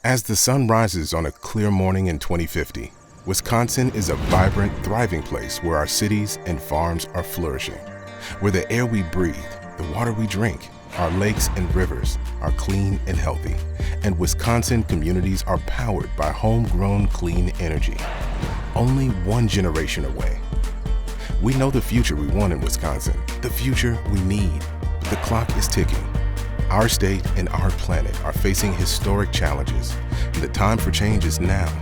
As the sun rises on a clear morning in 2050, Wisconsin is a vibrant, thriving place where our cities and farms are flourishing, where the air we breathe, the water we drink, our lakes and rivers are clean and healthy, and Wisconsin communities are powered by homegrown clean energy. Only one generation away. We know the future we want in Wisconsin, the future we need, but the clock is ticking. Our state and our planet are facing historic challenges, and the time for change is now.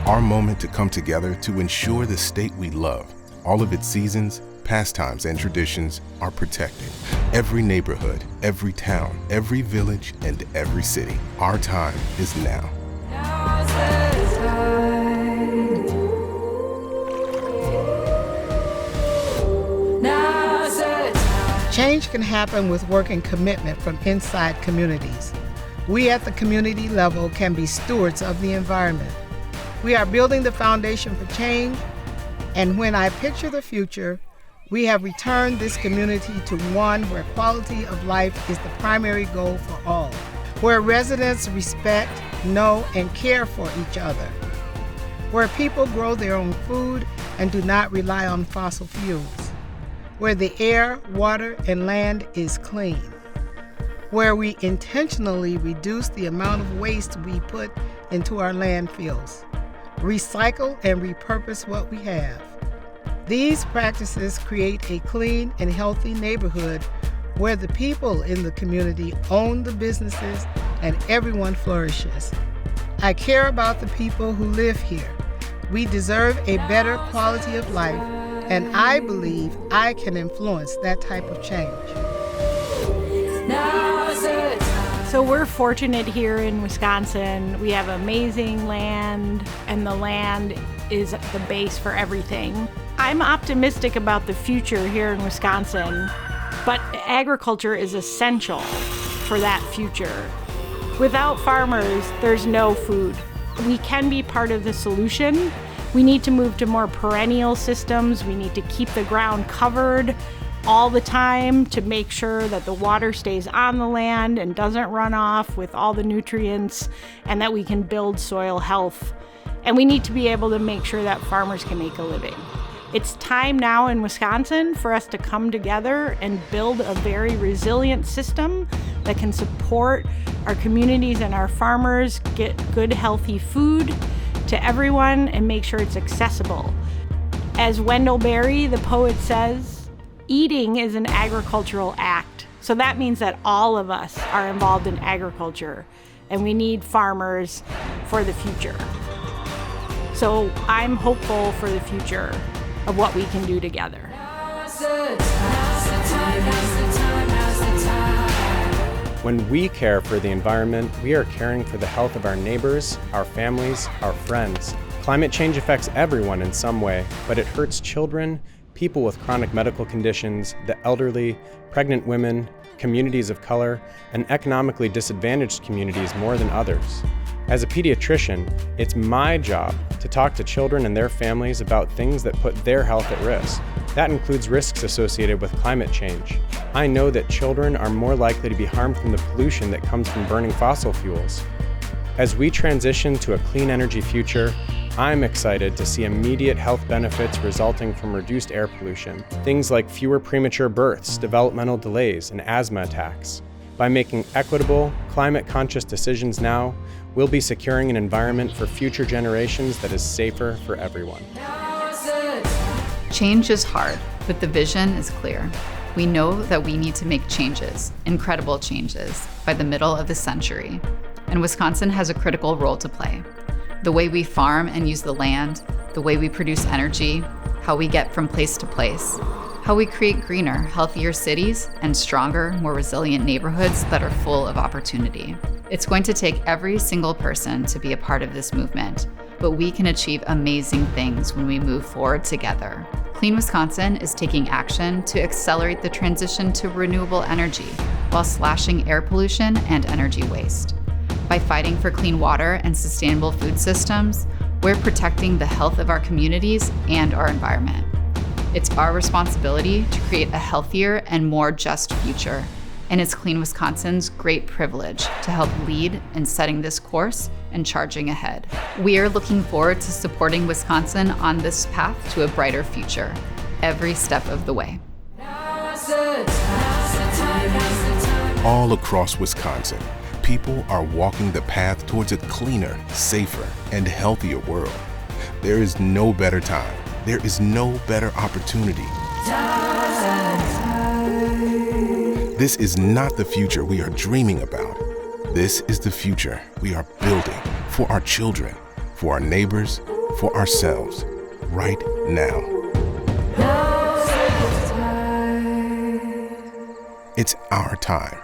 Our moment to come together to ensure the state we love, all of its seasons, pastimes, and traditions are protected. Every neighborhood, every town, every village, and every city. Our time is now. Change can happen with work and commitment from inside communities. We at the community level can be stewards of the environment. We are building the foundation for change, and when I picture the future, we have returned this community to one where quality of life is the primary goal for all, where residents respect, know, and care for each other, where people grow their own food and do not rely on fossil fuels, where the air, water, and land is clean, where we intentionally reduce the amount of waste we put into our landfills, recycle and repurpose what we have. These practices create a clean and healthy neighborhood where the people in the community own the businesses and everyone flourishes. I care about the people who live here. We deserve a better quality of life, and I believe I can influence that type of change. So we're fortunate here in Wisconsin. We have amazing land, and the land is the base for everything. I'm optimistic about the future here in Wisconsin, but agriculture is essential for that future. Without farmers, there's no food. We can be part of the solution. We need to move to more perennial systems. We need to keep the ground covered all the time to make sure that the water stays on the land and doesn't run off with all the nutrients, and that we can build soil health. And we need to be able to make sure that farmers can make a living. It's time now in Wisconsin for us to come together and build a very resilient system that can support our communities and our farmers, get good, healthy food to everyone, and make sure it's accessible. As Wendell Berry, the poet, says, eating is an agricultural act. So that means that all of us are involved in agriculture, and we need farmers for the future. So I'm hopeful for the future of what we can do together. When we care for the environment, we are caring for the health of our neighbors, our families, our friends. Climate change affects everyone in some way, but it hurts children, people with chronic medical conditions, the elderly, pregnant women, communities of color, and economically disadvantaged communities more than others. As a pediatrician, it's my job to talk to children and their families about things that put their health at risk. That includes risks associated with climate change. I know that children are more likely to be harmed from the pollution that comes from burning fossil fuels. As we transition to a clean energy future, I'm excited to see immediate health benefits resulting from reduced air pollution. Things like fewer premature births, developmental delays, and asthma attacks. By making equitable, climate-conscious decisions now, we'll be securing an environment for future generations that is safer for everyone. Change is hard, but the vision is clear. We know that we need to make changes, incredible changes, by the middle of the century. And Wisconsin has a critical role to play. The way we farm and use the land, the way we produce energy, how we get from place to place, how we create greener, healthier cities and stronger, more resilient neighborhoods that are full of opportunity. It's going to take every single person to be a part of this movement, but we can achieve amazing things when we move forward together. Clean Wisconsin is taking action to accelerate the transition to renewable energy while slashing air pollution and energy waste. By fighting for clean water and sustainable food systems, we're protecting the health of our communities and our environment. It's our responsibility to create a healthier and more just future. And it's Clean Wisconsin's great privilege to help lead in setting this course and charging ahead. We are looking forward to supporting Wisconsin on this path to a brighter future, every step of the way. All across Wisconsin, people are walking the path towards a cleaner, safer, and healthier world. There is no better time. There is no better opportunity. This is not the future we are dreaming about. This is the future we are building for our children, for our neighbors, for ourselves, right now. It's our time.